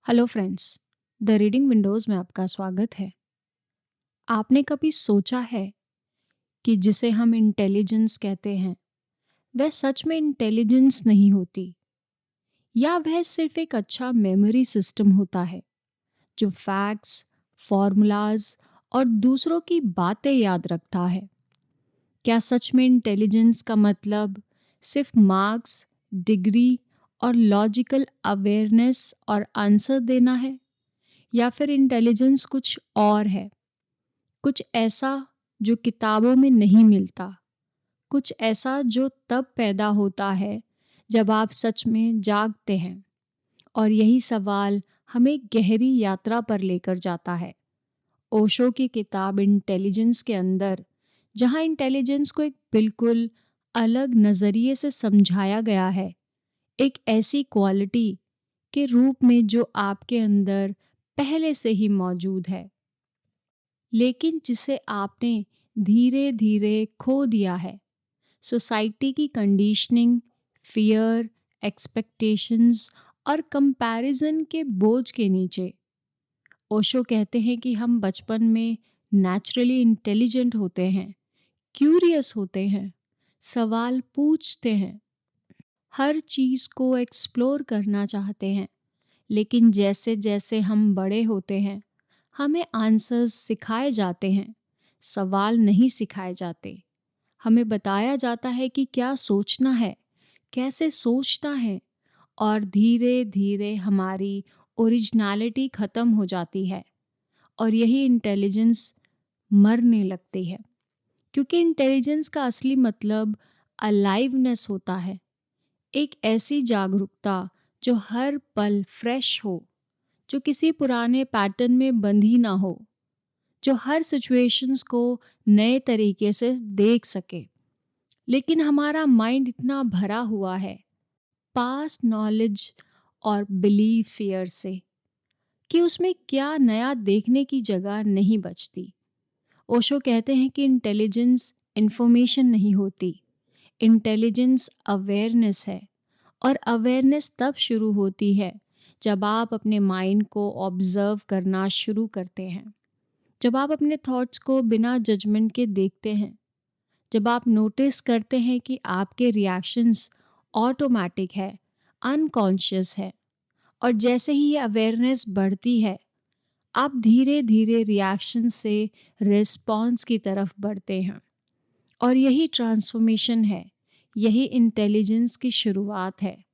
Hello friends, the reading Windows में आपका स्वागत है। आपने कभी सोचा है कि जिसे हम इंटेलिजेंस कहते हैं, वह सच में इंटेलिजेंस नहीं होती, या वह सिर्फ एक अच्छा मेमोरी सिस्टम होता है जो फैक्ट्स, फॉर्मूलाज और दूसरों की बातें याद रखता है? क्या सच में इंटेलिजेंस का मतलब सिर्फ मार्क्स, डिग्री और लॉजिकल अवेयरनेस और आंसर देना है, या फिर इंटेलिजेंस कुछ और है? कुछ ऐसा जो किताबों में नहीं मिलता, कुछ ऐसा जो तब पैदा होता है जब आप सच में जागते हैं। और यही सवाल हमें गहरी यात्रा पर लेकर जाता है। ओशो की किताब इंटेलिजेंस के अंदर, जहाँ इंटेलिजेंस को एक बिल्कुल अलग नज़रिए से समझाया गया है, एक ऐसी क्वालिटी के रूप में जो आपके अंदर पहले से ही मौजूद है, लेकिन जिसे आपने धीरे धीरे खो दिया है। सोसाइटी की कंडीशनिंग, फियर, एक्सपेक्टेशंस और कंपैरिजन के बोझ के नीचे। ओशो कहते हैं कि हम बचपन में नेचुरली इंटेलिजेंट होते हैं, क्यूरियस होते हैं, सवाल पूछते हैं, हर चीज़ को एक्सप्लोर करना चाहते हैं। लेकिन जैसे जैसे हम बड़े होते हैं, हमें आंसर्स सिखाए जाते हैं, सवाल नहीं सिखाए जाते। हमें बताया जाता है कि क्या सोचना है, कैसे सोचना है, और धीरे धीरे हमारी ओरिजिनलिटी ख़त्म हो जाती है और यही इंटेलिजेंस मरने लगती है। क्योंकि इंटेलिजेंस का असली मतलब अलाइवनेस होता है, एक ऐसी जागरूकता जो हर पल फ्रेश हो, जो किसी पुराने पैटर्न में बंधी ना हो, जो हर सिचुएशंस को नए तरीके से देख सके। लेकिन हमारा माइंड इतना भरा हुआ है पास्ट नॉलेज और बिलीफ फियर से कि उसमें क्या नया देखने की जगह नहीं बचती। ओशो कहते हैं कि इंटेलिजेंस इंफॉर्मेशन नहीं होती, इंटेलिजेंस अवेयरनेस है। और अवेयरनेस तब शुरू होती है जब आप अपने माइंड को ऑब्जर्व करना शुरू करते हैं, जब आप अपने थॉट्स को बिना जजमेंट के देखते हैं, जब आप नोटिस करते हैं कि आपके रिएक्शंस ऑटोमेटिक है, अनकॉन्शियस है। और जैसे ही ये अवेयरनेस बढ़ती है, आप धीरे धीरे रिएक्शन से रिस्पॉन्स की तरफ बढ़ते हैं। और यही ट्रांसफॉर्मेशन है, यही इंटेलिजेंस की शुरुआत है।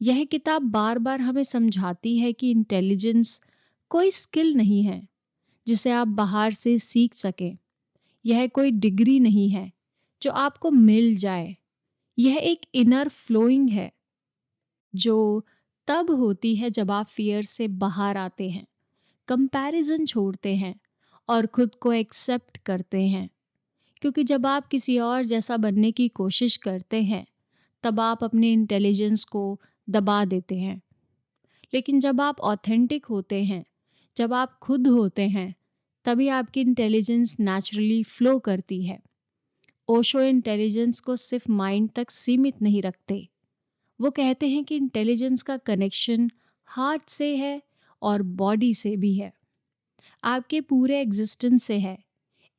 यह किताब बार बार हमें समझाती है कि इंटेलिजेंस कोई स्किल नहीं है जिसे आप बाहर से सीख सकें। यह कोई डिग्री नहीं है जो आपको मिल जाए। यह एक इनर फ्लोइंग है जो तब होती है जब आप फियर से बाहर आते हैं, कंपैरिजन छोड़ते हैं और खुद को एक्सेप्ट करते हैं। क्योंकि जब आप किसी और जैसा बनने की कोशिश करते हैं, तब आप अपने इंटेलिजेंस को दबा देते हैं। लेकिन जब आप ऑथेंटिक होते हैं, जब आप खुद होते हैं, तभी आपकी इंटेलिजेंस नेचुरली फ्लो करती है। ओशो इंटेलिजेंस को सिर्फ माइंड तक सीमित नहीं रखते। वो कहते हैं कि इंटेलिजेंस का कनेक्शन हार्ट से है और बॉडी से भी है, आपके पूरे एग्जिस्टेंस से है।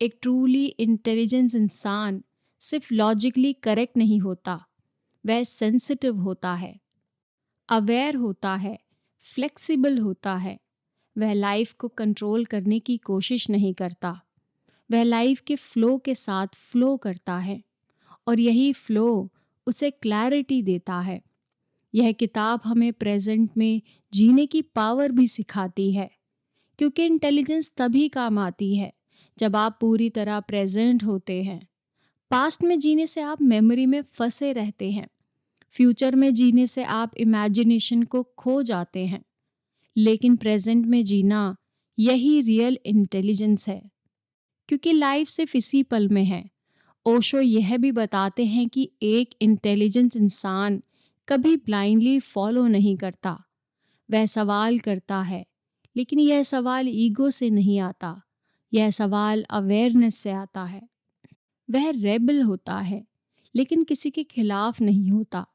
एक ट्रूली इंटेलिजेंस इंसान सिर्फ लॉजिकली करेक्ट नहीं होता, वह सेंसिटिव होता है, अवेयर होता है, फ्लेक्सिबल होता है। वह लाइफ को कंट्रोल करने की कोशिश नहीं करता, वह लाइफ के फ्लो के साथ फ्लो करता है। और यही फ्लो उसे क्लैरिटी देता है। यह किताब हमें प्रेजेंट में जीने की पावर भी सिखाती है, क्योंकि इंटेलिजेंस तभी काम आती है जब आप पूरी तरह प्रेजेंट होते हैं। पास्ट में जीने से आप मेमोरी में फंसे रहते हैं, फ्यूचर में जीने से आप इमेजिनेशन को खो जाते हैं। लेकिन प्रेजेंट में जीना, यही रियल इंटेलिजेंस है, क्योंकि लाइफ सिर्फ इसी पल में है। ओशो यह भी बताते हैं कि एक इंटेलिजेंट इंसान कभी ब्लाइंडली फॉलो नहीं करता, वह सवाल करता है। लेकिन यह सवाल ईगो से नहीं आता, यह सवाल अवेयरनेस से आता है। वह रेबल होता है, लेकिन किसी के खिलाफ नहीं होता,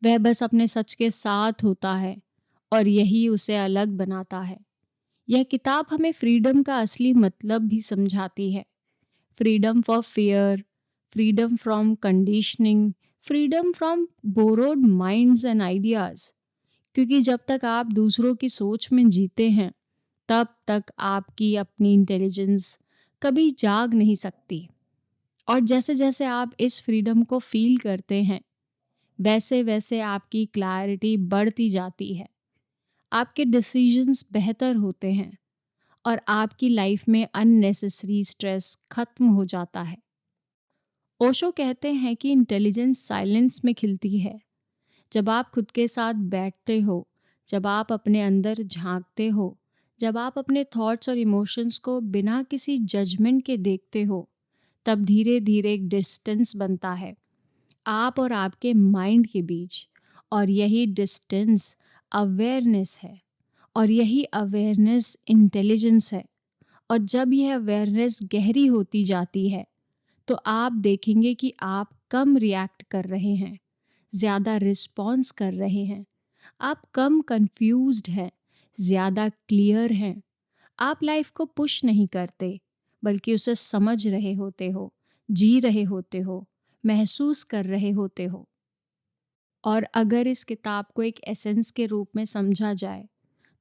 वह बस अपने सच के साथ होता है। और यही उसे अलग बनाता है। यह किताब हमें फ्रीडम का असली मतलब भी समझाती है। Freedom for fear, freedom from conditioning, freedom from borrowed minds and ideas. क्योंकि जब तक आप दूसरों की सोच में जीते हैं, तब तक आपकी अपनी इंटेलिजेंस कभी जाग नहीं सकती। और जैसे जैसे आप इस फ्रीडम को फील करते हैं, वैसे वैसे आपकी क्लैरिटी बढ़ती जाती है, आपके डिसीजंस बेहतर होते हैं और आपकी लाइफ में अननेसेसरी स्ट्रेस खत्म हो जाता है। ओशो कहते हैं कि इंटेलिजेंस साइलेंस में खिलती है। जब आप खुद के साथ बैठते हो, जब आप अपने अंदर झांकते हो, जब आप अपने थॉट्स और इमोशंस को बिना किसी जजमेंट के देखते हो, तब धीरे धीरे एक डिस्टेंस बनता है आप और आपके माइंड के बीच। और यही डिस्टेंस अवेयरनेस है, और यही अवेयरनेस इंटेलिजेंस है। और जब यह अवेयरनेस गहरी होती जाती है, तो आप देखेंगे कि आप कम रिएक्ट कर रहे हैं, ज़्यादा रिस्पॉन्स कर रहे हैं। आप कम कंफ्यूज्ड हैं, ज़्यादा क्लियर हैं। आप लाइफ को पुश नहीं करते, बल्कि उसे समझ रहे होते हो, जी रहे होते हो, महसूस कर रहे होते हो। और अगर इस किताब को एक एसेंस के रूप में समझा जाए,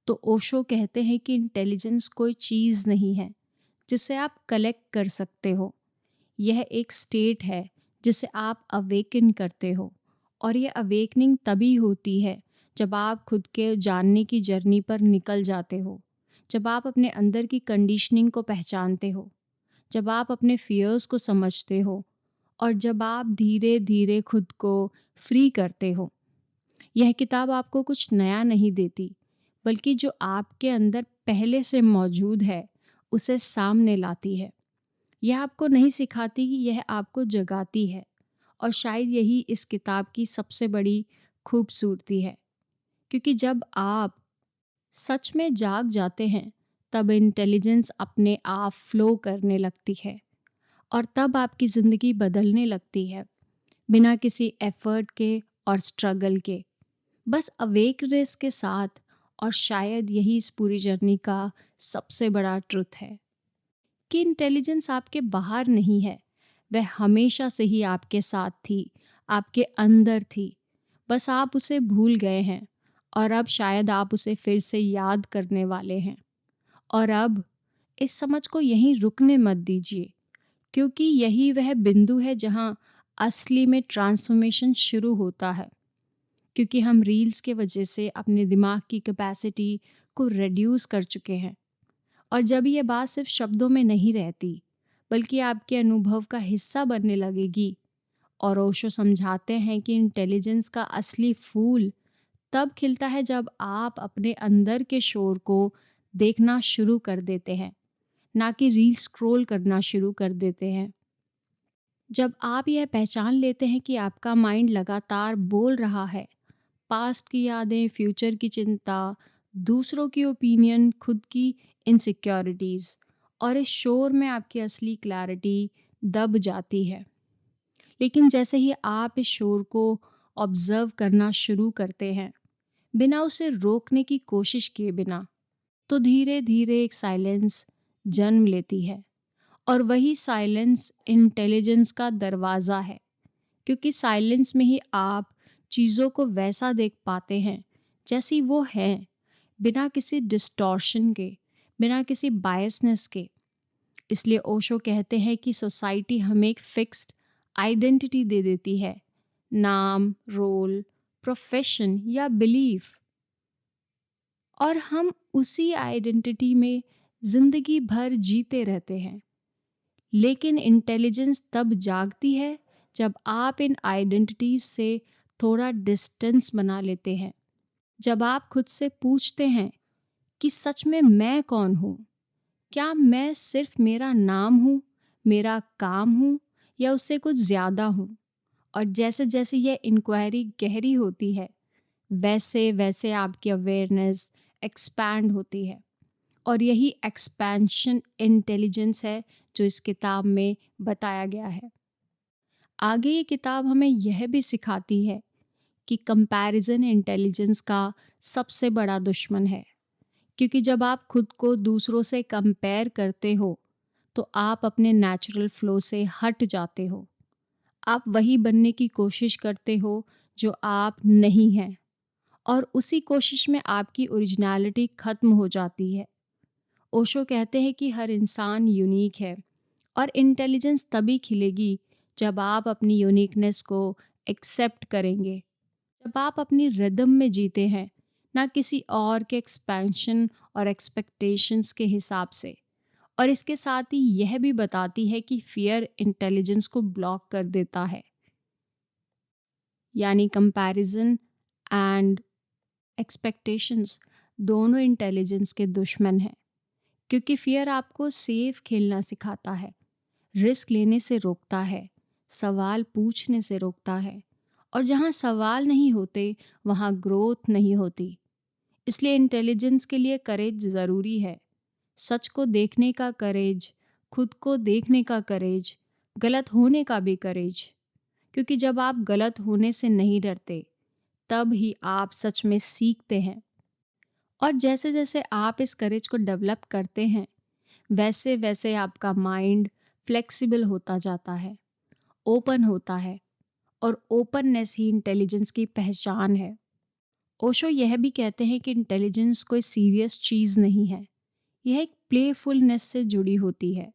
तो ओशो कहते हैं कि इंटेलिजेंस कोई चीज़ नहीं है जिसे आप कलेक्ट कर सकते हो। यह एक स्टेट है जिसे आप अवेकन करते हो। और ये अवेकनिंग तभी होती है जब आप खुद के जानने की जर्नी पर निकल जाते हो, जब आप अपने अंदर की कंडीशनिंग को पहचानते हो, जब आप अपने फियर्स को समझते हो, और जब आप धीरे धीरे खुद को फ्री करते हो। यह किताब आपको कुछ नया नहीं देती, बल्कि जो आपके अंदर पहले से मौजूद है उसे सामने लाती है। यह आपको नहीं सिखाती, यह आपको जगाती है। और शायद यही इस किताब की सबसे बड़ी खूबसूरती है, क्योंकि जब आप सच में जाग जाते हैं, तब इंटेलिजेंस अपने आप फ्लो करने लगती है, और तब आपकी ज़िंदगी बदलने लगती है, बिना किसी एफर्ट के और स्ट्रगल के, बस अवेकनेस के साथ। और शायद यही इस पूरी जर्नी का सबसे बड़ा ट्रुथ है कि इंटेलिजेंस आपके बाहर नहीं है, वह हमेशा से ही आपके साथ थी, आपके अंदर थी। बस आप उसे भूल गए हैं, और अब शायद आप उसे फिर से याद करने वाले हैं। और अब इस समझ को यहीं रुकने मत दीजिए, क्योंकि यही वह बिंदु है जहां असली में ट्रांसफॉर्मेशन शुरू होता है। क्योंकि हम रील्स के वजह से अपने दिमाग की कैपेसिटी को रिड्यूस कर चुके हैं। और जब ये बात सिर्फ शब्दों में नहीं रहती, बल्कि आपके अनुभव का हिस्सा बनने लगेगी। और ओशो समझाते हैं कि इंटेलिजेंस का असली फूल तब खिलता है जब आप अपने अंदर के शोर को देखना शुरू कर देते हैं, ना कि रील स्क्रॉल करना शुरू कर देते हैं। जब आप यह पहचान लेते हैं कि आपका माइंड लगातार बोल रहा है, पास्ट की यादें, फ्यूचर की चिंता, दूसरों की ओपिनियन, खुद की इनसिक्योरिटीज़, और इस शोर में आपकी असली क्लैरिटी दब जाती है। लेकिन जैसे ही आप इस शोर को ऑब्जर्व करना शुरू करते हैं, बिना उसे रोकने की कोशिश किए बिना, तो धीरे धीरे एक साइलेंस जन्म लेती है। और वही साइलेंस इंटेलिजेंस का दरवाज़ा है, क्योंकि साइलेंस में ही आप चीज़ों को वैसा देख पाते हैं जैसी वो हैं, बिना किसी डिस्टॉर्शन के, बिना किसी बायसनेस के। इसलिए ओशो कहते हैं कि सोसाइटी हमें एक फिक्स्ड आइडेंटिटी दे देती है, नाम, रोल, प्रोफेशन या बिलीफ, और हम उसी आइडेंटिटी में ज़िंदगी भर जीते रहते हैं। लेकिन इंटेलिजेंस तब जागती है जब आप इन आइडेंटिटीज से थोड़ा डिस्टेंस बना लेते हैं, जब आप खुद से पूछते हैं कि सच में मैं कौन हूँ। क्या मैं सिर्फ मेरा नाम हूँ, मेरा काम हूँ, या उससे कुछ ज़्यादा हूँ। और जैसे जैसे यह इंक्वायरी गहरी होती है, वैसे वैसे आपकी अवेयरनेस एक्सपैंड होती है। और यही एक्सपेंशन इंटेलिजेंस है जो इस किताब में बताया गया है। आगे ये किताब हमें यह भी सिखाती है कि कंपैरिजन इंटेलिजेंस का सबसे बड़ा दुश्मन है, क्योंकि जब आप खुद को दूसरों से कंपेयर करते हो तो आप अपने नेचुरल फ्लो से हट जाते हो। आप वही बनने की कोशिश करते हो जो आप नहीं हैं, और उसी कोशिश में आपकी ओरिजिनलिटी खत्म हो जाती है। ओशो कहते हैं कि हर इंसान यूनिक है, और इंटेलिजेंस तभी खिलेगी जब आप अपनी यूनिकनेस को एक्सेप्ट करेंगे। जब आप अपनी रिदम में जीते हैं, ना किसी और के एक्सपेंशन और एक्सपेक्टेशंस के हिसाब से। और इसके साथ ही यह भी बताती है कि फियर इंटेलिजेंस को ब्लॉक कर देता है, यानी कंपैरिजन एंड एक्सपेक्टेशंस दोनों इंटेलिजेंस के दुश्मन हैं। क्योंकि फियर आपको सेफ खेलना सिखाता है, रिस्क लेने से रोकता है, सवाल पूछने से रोकता है, और जहाँ सवाल नहीं होते वहाँ ग्रोथ नहीं होती। इसलिए इंटेलिजेंस के लिए करेज ज़रूरी है। सच को देखने का करेज, खुद को देखने का करेज, गलत होने का भी करेज। क्योंकि जब आप गलत होने से नहीं डरते, तब ही आप सच में सीखते हैं। और जैसे जैसे आप इस करेज को डेवलप करते हैं, वैसे वैसे आपका माइंड फ्लेक्सिबल होता जाता है, ओपन होता है, और ओपननेस ही इंटेलिजेंस की पहचान है। ओशो यह भी कहते हैं कि इंटेलिजेंस कोई सीरियस चीज़ नहीं है, यह एक प्लेफुलनेस से जुड़ी होती है।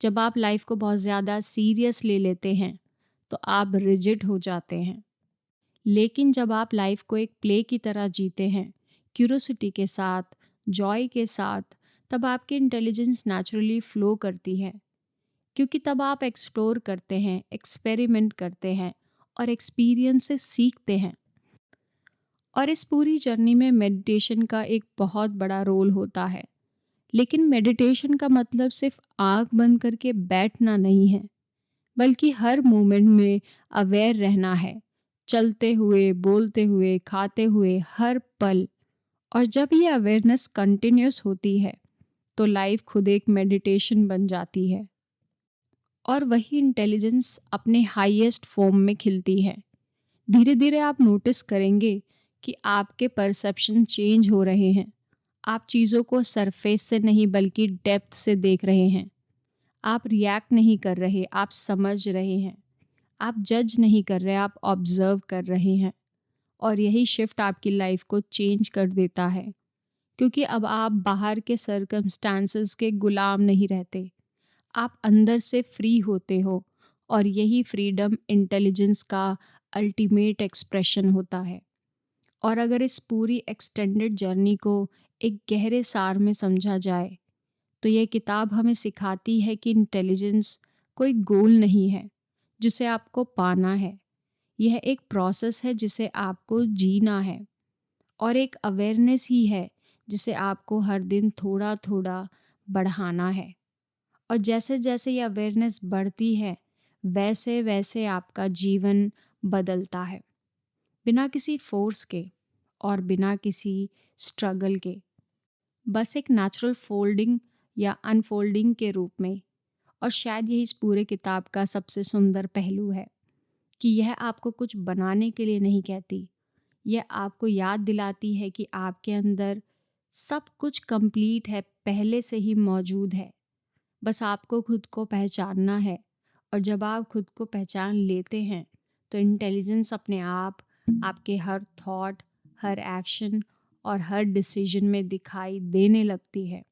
जब आप लाइफ को बहुत ज़्यादा सीरियस ले लेते हैं तो आप रिजिड हो जाते हैं। लेकिन जब आप लाइफ को एक प्ले की तरह जीते हैं, क्यूरोसिटी के साथ, जॉय के साथ, तब आपकी इंटेलिजेंस नेचुरली फ्लो करती है। क्योंकि तब आप एक्सप्लोर करते हैं, एक्सपेरिमेंट करते हैं, और एक्सपीरियंस से सीखते हैं। और इस पूरी जर्नी में मेडिटेशन का एक बहुत बड़ा रोल होता है। लेकिन मेडिटेशन का मतलब सिर्फ आंख बंद करके बैठना नहीं है, बल्कि हर मोमेंट में अवेयर रहना है, चलते हुए, बोलते हुए, खाते हुए, हर पल। और जब ये अवेयरनेस कंटिन्यूस होती है तो लाइफ खुद एक मेडिटेशन बन जाती है, और वही इंटेलिजेंस अपने हाईएस्ट फॉर्म में खिलती है। धीरे धीरे आप नोटिस करेंगे कि आपके परसेप्शन चेंज हो रहे हैं। आप चीज़ों को सरफेस से नहीं बल्कि डेप्थ से देख रहे हैं। आप रिएक्ट नहीं कर रहे, आप समझ रहे हैं। आप जज नहीं कर रहे, आप ऑब्जर्व कर रहे हैं। और यही शिफ्ट आपकी लाइफ को चेंज कर देता है, क्योंकि अब आप बाहर के सर्कमस्टांसेस के गुलाम नहीं रहते, आप अंदर से फ्री होते हो। और यही फ्रीडम इंटेलिजेंस का अल्टीमेट एक्सप्रेशन होता है। और अगर इस पूरी एक्सटेंडेड जर्नी को एक गहरे सार में समझा जाए, तो यह किताब हमें सिखाती है कि इंटेलिजेंस कोई गोल नहीं है जिसे आपको पाना है। यह एक प्रोसेस है जिसे आपको जीना है, और एक अवेयरनेस ही है जिसे आपको हर दिन थोड़ा थोड़ा बढ़ाना है। और जैसे जैसे ये अवेयरनेस बढ़ती है, वैसे वैसे आपका जीवन बदलता है, बिना किसी फोर्स के और बिना किसी स्ट्रगल के, बस एक नेचुरल फोल्डिंग या अनफोल्डिंग के रूप में। और शायद यही इस पूरे किताब का सबसे सुंदर पहलू है कि यह आपको कुछ बनाने के लिए नहीं कहती, यह आपको याद दिलाती है कि आपके अंदर सब कुछ कंप्लीट है, पहले से ही मौजूद है। बस आपको खुद को पहचानना है। और जब आप खुद को पहचान लेते हैं तो इंटेलिजेंस अपने आप आपके हर थॉट, हर एक्शन और हर डिसीजन में दिखाई देने लगती है।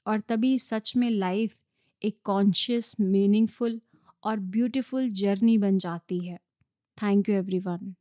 और तभी सच में लाइफ एक कॉन्शियस, मीनिंगफुल और ब्यूटीफुल जर्नी बन जाती है। Thank you everyone.